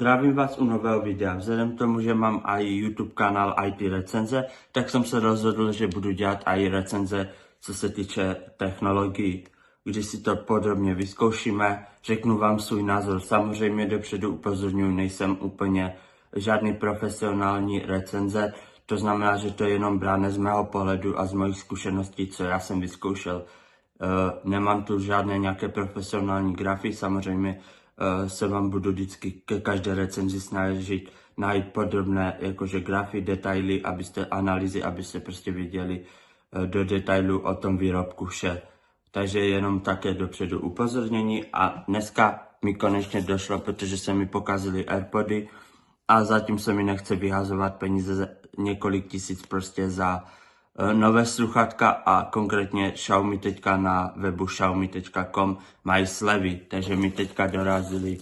Zdravím vás u nového videa. Vzhledem k tomu, že mám i YouTube kanál IT recenze, tak jsem se rozhodl, že budu dělat i recenze, co se týče technologií. Když si to podrobně vyzkoušíme, řeknu vám svůj názor. Samozřejmě dopředu upozorňuji, nejsem úplně žádný profesionální recenze, to znamená, že to je jenom bráno z mého pohledu a z mojich zkušeností, co já jsem vyzkoušel. Nemám tu žádné nějaké profesionální grafy, samozřejmě se vám budu vždycky ke každé recenzi snažit najít podrobné jakože grafy, detaily, abyste analýzy, abyste prostě věděli do detailu o tom výrobku vše. Takže jenom také dopředu upozornění a dneska mi konečně došlo, protože se mi pokazily AirPody a zatím se mi nechce vyhazovat peníze několik tisíc prostě za nové sluchátka a konkrétně Xiaomi teďka na webu xiaomi.com mají slevy, takže mi teďka dorazili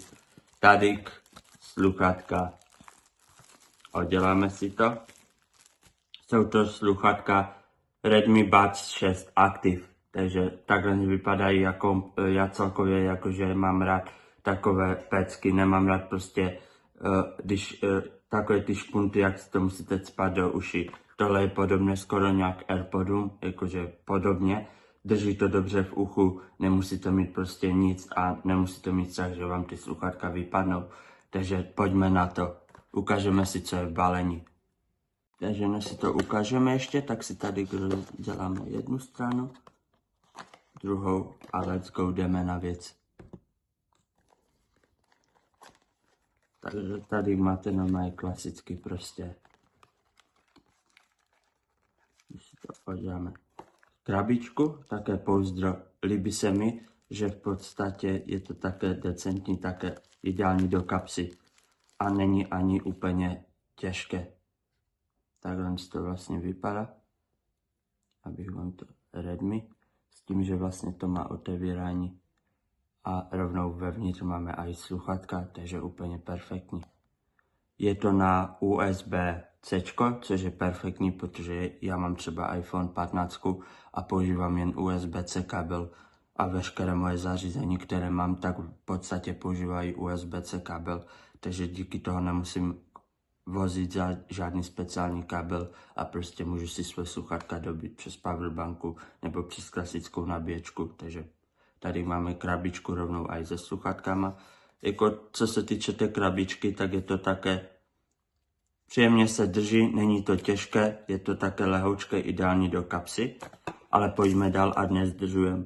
tady sluchátka. Odděláme si to. Jsou to sluchátka Redmi Buds 6 Active, takže takhle vypadají jako já celkově, jakože mám rád takové pecky, nemám rád prostě, když takové ty špunty, jak si to musíte cpat do uši. Tohle je podobné skoro nějak AirPodům, jakože podobně. Drží to dobře v uchu, nemusíte mít prostě nic a nemusíte mít strach, že vám ty sluchátka vypadnou. Takže pojďme na to. Ukážeme si, co je v balení. Takže než si to ukážeme ještě, tak si tady děláme jednu stranu, druhou a let's go, jdeme na věc. Takže tady máte normálně klasicky prostě. Když si to podíváme. Krabičku, také pouzdro. Líbí se mi, že v podstatě je to také decentní, také ideální do kapsy. A není ani úplně těžké. Takhle to vlastně vypadá. Abych vám to Redmi. S tím, že vlastně to má otevírání. A rovnou vevnitř máme i sluchátka, takže úplně perfektní. Je to na USB-C, což je perfektní, protože já mám třeba iPhone 15 a používám jen USB-C kabel a veškeré moje zařízení, které mám, tak v podstatě používají USB-C kabel, takže díky toho nemusím vozit žádný speciální kabel a prostě můžu si své sluchátka dobít přes powerbanku nebo přes klasickou nabíječku, takže tady máme krabičku rovnou i se sluchátkama. Jako co se týče té krabičky, tak je to také příjemně se drží, není to těžké, je to také lehoučké, ideální do kapsy, ale pojďme dál a nezdržujeme.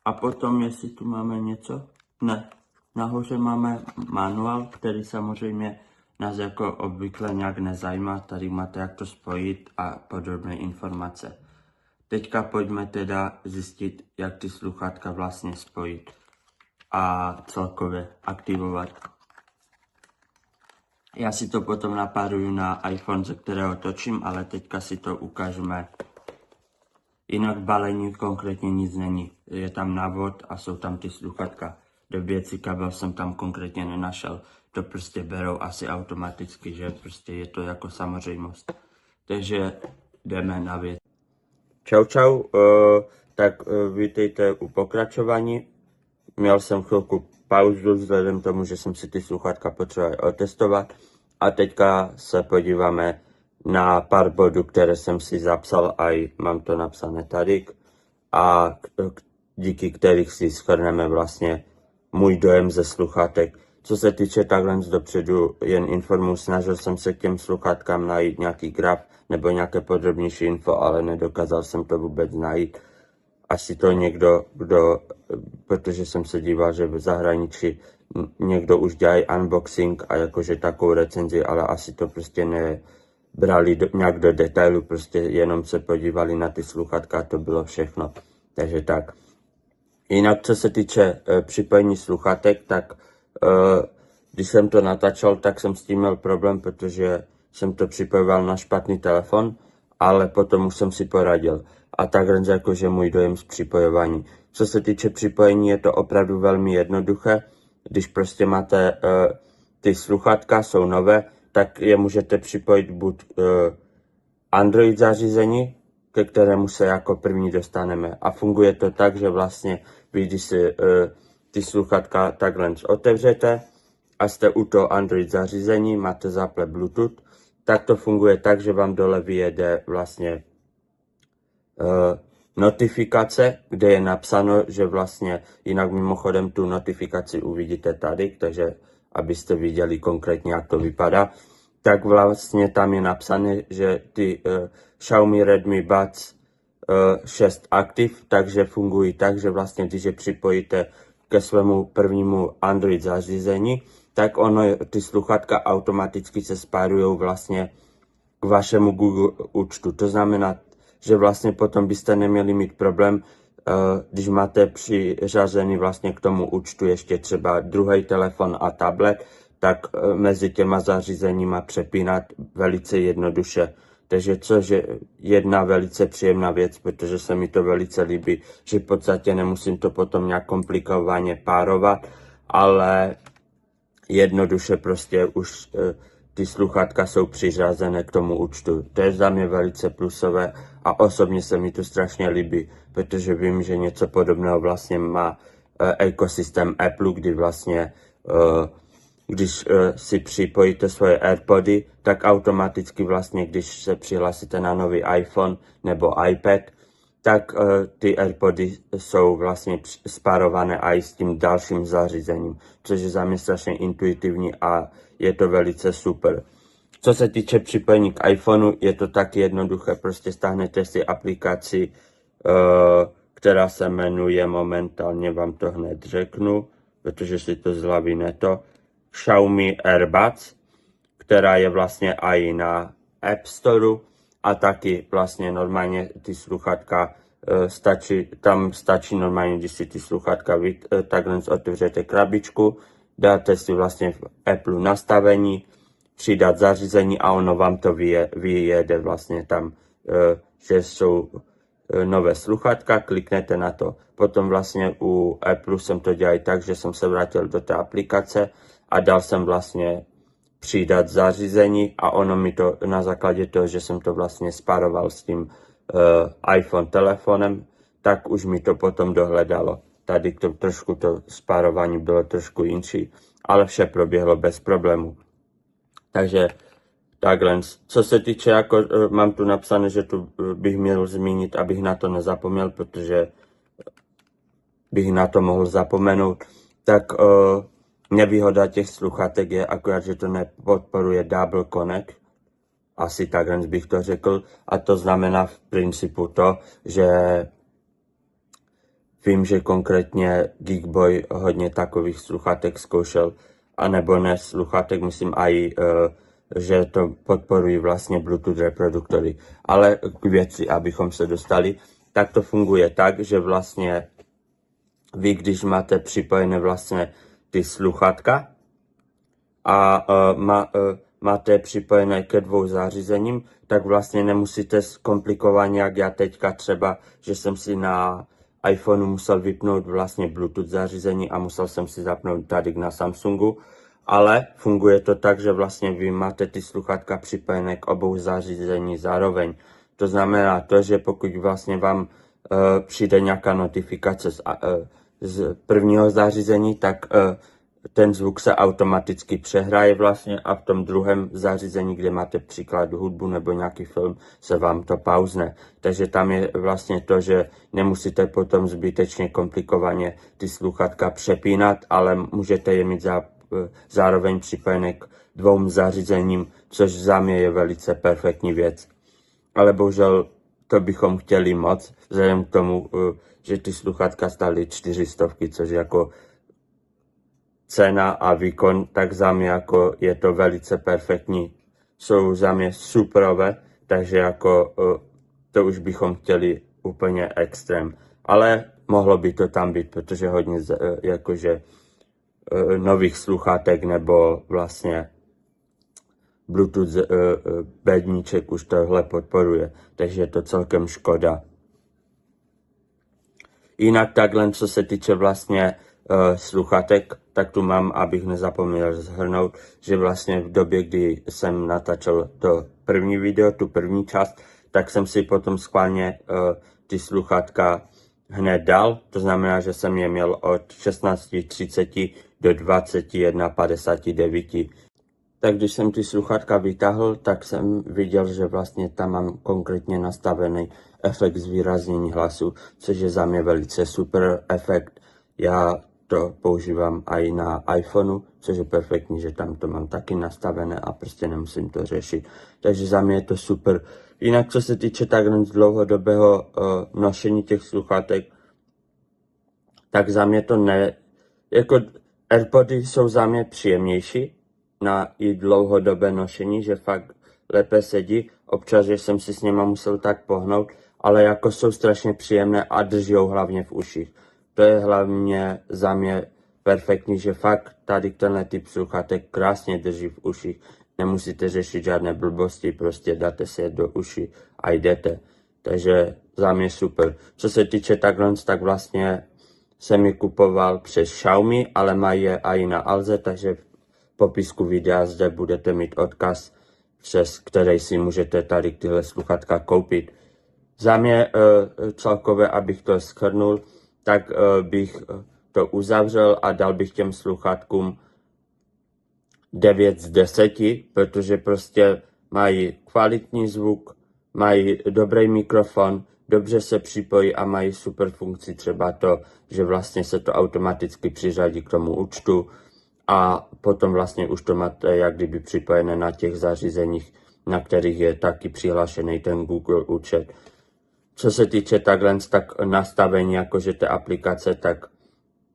A potom, jestli tu máme něco? Ne. Nahoře máme manuál, který samozřejmě nás jako obvykle nějak nezajímá, tady máte jak to spojit a podrobné informace. Teďka pojďme teda zjistit, jak ty sluchátka vlastně spojit a celkově aktivovat. Já si to potom napáruju na iPhone, ze kterého točím, ale teďka si to ukážeme. Jinak v balení konkrétně nic není. Je tam návod a jsou tam ty sluchátka. Dobíjecí kabel jsem tam konkrétně nenašel. To prostě berou asi automaticky, že prostě je to jako samozřejmost. Takže jdeme na věc. Čau, vítejte u pokračování. Měl jsem chvilku pauzu vzhledem tomu, že jsem si ty sluchátka potřeboval otestovat. A teďka se podíváme na pár bodů, které jsem si zapsal a mám to napsané tady. A díky kterých si shrneme vlastně můj dojem ze sluchátek. Co se týče takhle dopředu, jen informuji, snažil jsem se k těm sluchátkám najít nějaký graf nebo nějaké podrobnější info, ale nedokázal jsem to vůbec najít. Asi to někdo, protože jsem se díval, že v zahraničí někdo už dělají unboxing a jakože takovou recenzi, ale asi to prostě nebrali nějak do detailu, prostě jenom se podívali na ty sluchátka a to bylo všechno. Takže tak. Jinak co se týče připojení sluchátek, tak když jsem to natáčel, tak jsem s tím měl problém, protože jsem to připojoval na špatný telefon, ale potom už jsem si poradil. A takhle jakože můj dojem z připojování. Co se týče připojení, je to opravdu velmi jednoduché. Když prostě máte ty sluchátka, jsou nové, tak je můžete připojit buď Android zařízení, ke kterému se jako první dostaneme. A funguje to tak, že vlastně vy, když si ty sluchátka takhle otevřete a jste u toho Android zařízení, máte zaplet Bluetooth, tak to funguje tak, že vám dole vyjede vlastně notifikace, kde je napsáno, že vlastně, jinak mimochodem tu notifikaci uvidíte tady, takže abyste viděli konkrétně, jak to vypadá, tak vlastně tam je napsané, že ty Xiaomi Redmi Buds 6 Active, takže fungují tak, že vlastně, když je připojíte ke svému prvnímu Android zařízení, tak ty sluchátka automaticky se spárují vlastně k vašemu Google účtu. To znamená, že vlastně potom byste neměli mít problém, když máte přiřazený vlastně k tomu účtu ještě třeba druhý telefon a tablet, tak mezi těma zařízeníma přepínat velice jednoduše. Takže což je jedna velice příjemná věc, protože se mi to velice líbí, že v podstatě nemusím to potom nějak komplikovaně párovat, ale jednoduše prostě už ty sluchátka jsou přiřazené k tomu účtu. To je za mě velice plusové a osobně se mi to strašně líbí, protože vím, že něco podobného vlastně má ekosystém Apple, kdy vlastně když si připojíte svoje AirPody, tak automaticky vlastně, když se přihlásíte na nový iPhone nebo iPad, tak ty AirPody jsou vlastně spárované i s tím dalším zařízením, což je za mě strašně intuitivní a je to velice super. Co se týče připojení k iPhoneu, je to taky jednoduché, prostě stáhnete si aplikaci, která se jmenuje, momentálně vám to hned řeknu, protože si to z hlavy neto, Xiaomi AirBuds, která je vlastně i na App Store a taky vlastně normálně ty sluchátka stačí normálně, když si ty sluchátka takhle otevřete krabičku, dáte si vlastně v Apple nastavení, přidat zařízení a ono vám to vyjede vlastně tam, že jsou nové sluchátka, kliknete na to. Potom vlastně u Apple jsem to dělal tak, že jsem se vrátil do té aplikace a dal jsem vlastně přidat zařízení a ono mi to na základě toho, že jsem to vlastně spároval s tím iPhone telefonem, tak už mi to potom dohledalo. Tady trošku to spárování bylo trošku jinší, ale vše proběhlo bez problémů. Takže takhle. Co se týče, jako mám tu napsané, že tu bych měl zmínit, abych na to nezapomněl, protože bych na to mohl zapomenout, tak nevýhoda těch sluchátek je akorát, že to nepodporuje Double Connect, asi takhle bych to řekl, a to znamená v principu to, že vím, že konkrétně Geekboy hodně takových sluchátek zkoušel, anebo ne sluchátek, myslím i, že to podporují vlastně Bluetooth reproduktory. Ale k věci, abychom se dostali, tak to funguje tak, že vlastně vy, když máte připojené vlastně ty sluchátka a máte připojené ke dvou zařízením, tak vlastně nemusíte komplikovaně, jak já teďka třeba, že jsem si na iPhoneu musel vypnout vlastně Bluetooth zařízení a musel jsem si zapnout tady na Samsungu, ale funguje to tak, že vlastně vy máte ty sluchátka připojené k obou zařízení zároveň. To znamená to, že pokud vlastně vám přijde nějaká notifikace z prvního zařízení, tak ten zvuk se automaticky přehraje vlastně a v tom druhém zařízení, kde máte příklad hudbu nebo nějaký film, se vám to pauzne. Takže tam je vlastně to, že nemusíte potom zbytečně komplikovaně ty sluchátka přepínat, ale můžete je mít zároveň připojené k dvou zařízením, což za mě je velice perfektní věc. Ale bohužel to bychom chtěli moc, vzhledem k tomu, že ty sluchátka stály 400, což jako cena a výkon, tak za mě jako je to velice perfektní. Jsou za mě superové, takže jako to už bychom chtěli úplně extrém. Ale mohlo by to tam být, protože hodně jakože nových sluchátek nebo vlastně Bluetooth bedníček už tohle podporuje, takže je to celkem škoda. Jinak takhle, co se týče vlastně sluchátek, tak tu mám, abych nezapomněl zhrnout, že vlastně v době, kdy jsem natáčel to první video, tu první část, tak jsem si potom schválně ty sluchátka hned dal, to znamená, že jsem je měl od 16:30 do 21:59. Tak když jsem ty sluchátka vytáhl, tak jsem viděl, že vlastně tam mám konkrétně nastavený efekt zvýraznění hlasu, což je za mě velice super efekt. Já to používám i na iPhoneu, což je perfektní, že tam to mám taky nastavené a prostě nemusím to řešit. Takže za mě je to super. Jinak co se týče takhle dlouhodobého nošení těch sluchátek, tak za mě to ne, jako AirPody jsou za mě příjemnější na i dlouhodobé nošení, že fakt lépe sedí. Občas, že jsem si s něma musel tak pohnout, ale jako jsou strašně příjemné a držijou hlavně v uších. To je hlavně za mě perfektní, že fakt tady tenhle typ sluchátek krásně drží v uších. Nemusíte řešit žádné blbosti, prostě dáte si je do uší a jdete. Takže za mě super. Co se týče takhle, tak vlastně jsem ji kupoval přes Xiaomi, ale mají je i na Alze, takže v popisku videa zde budete mít odkaz, přes který si můžete tady tyhle sluchátka koupit. Za mě celkově, abych to shrnul, tak bych to uzavřel a dal bych těm sluchátkům 9 z 10, protože prostě mají kvalitní zvuk, mají dobrý mikrofon, dobře se připojí a mají super funkci, třeba to, že vlastně se to automaticky přiřadí k tomu účtu a potom vlastně už to máte jak kdyby připojené na těch zařízeních, na kterých je taky přihlášený ten Google účet. Co se týče takhle, tak nastavení jakože té aplikace, tak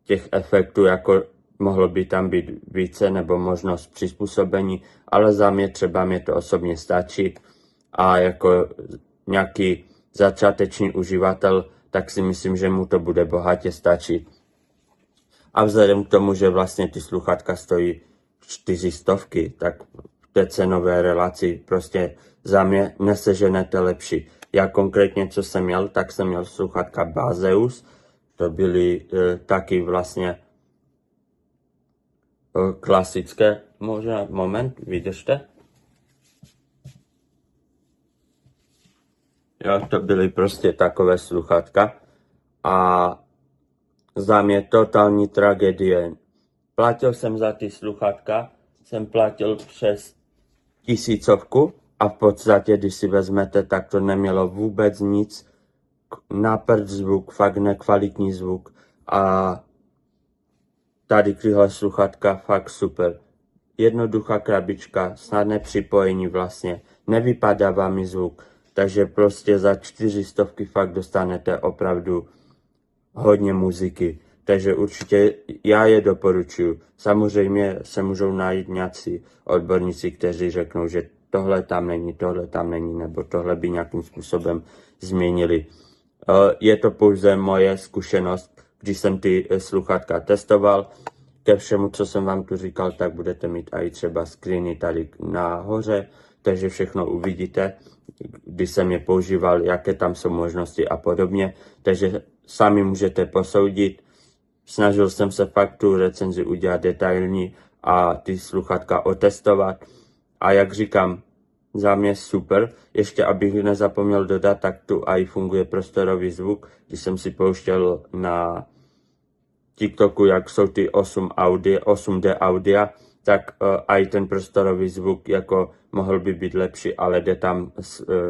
těch efektů jako mohlo by tam být více nebo možnost přizpůsobení, ale za mě třeba mě to osobně stačí a jako nějaký začáteční uživatel, tak si myslím, že mu to bude bohatě stačit. A vzhledem k tomu, že vlastně ty sluchátka stojí 400, tak v té cenové relaci prostě za mě neseženete lepší. Já konkrétně, co jsem měl, tak jsem měl sluchátka Baseus, to byly taky vlastně klasické, možná moment, vydržte. Jo, to byly prostě takové sluchátka a za mě totální tragédie. Platil jsem za ty sluchátka, jsem platil přes 1000 a v podstatě, když si vezmete, tak to nemělo vůbec nic, na prd zvuk, fakt nekvalitní zvuk a tady tyhle sluchátka fakt super. Jednoduchá krabička, snadné připojení vlastně, nevypadává mi zvuk, takže prostě za 400 fakt dostanete opravdu hodně muziky. Takže určitě já je doporučuji. Samozřejmě se můžou najít nějací odborníci, kteří řeknou, že tohle tam není, nebo tohle by nějakým způsobem změnili. Je to pouze moje zkušenost, když jsem ty sluchátka testoval. Ke všemu, co jsem vám tu říkal, tak budete mít i třeba screeny tady nahoře, takže všechno uvidíte, když jsem je používal, jaké tam jsou možnosti a podobně. Takže sami můžete posoudit. Snažil jsem se fakt tu recenzi udělat detailní a ty sluchátka otestovat. A jak říkám, za mě super. Ještě abych nezapomněl dodat, tak tu i funguje prostorový zvuk. Když jsem si pouštěl na TikToku, jak jsou ty 8D audia, tak i ten prostorový zvuk jako mohl by být lepší, ale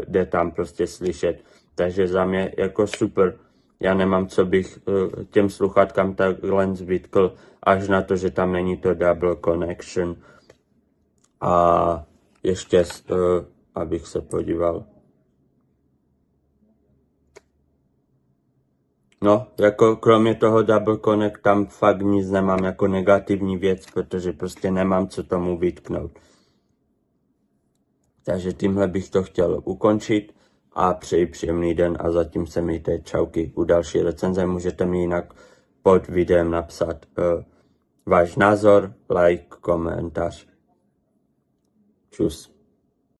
jde tam prostě slyšet. Takže za mě jako super. Já nemám, co bych těm sluchátkám takhle vytkl, až na to, že tam není to double connection. A ještě, abych se podíval. No, jako kromě toho double connect tam fakt nic nemám jako negativní věc, protože prostě nemám co tomu vytknout. Takže tímhle bych to chtěl ukončit a přeji příjemný den a zatím se mějte, čauky. U další recenze můžete mi jinak pod videem napsat váš názor, like, komentář. Čus.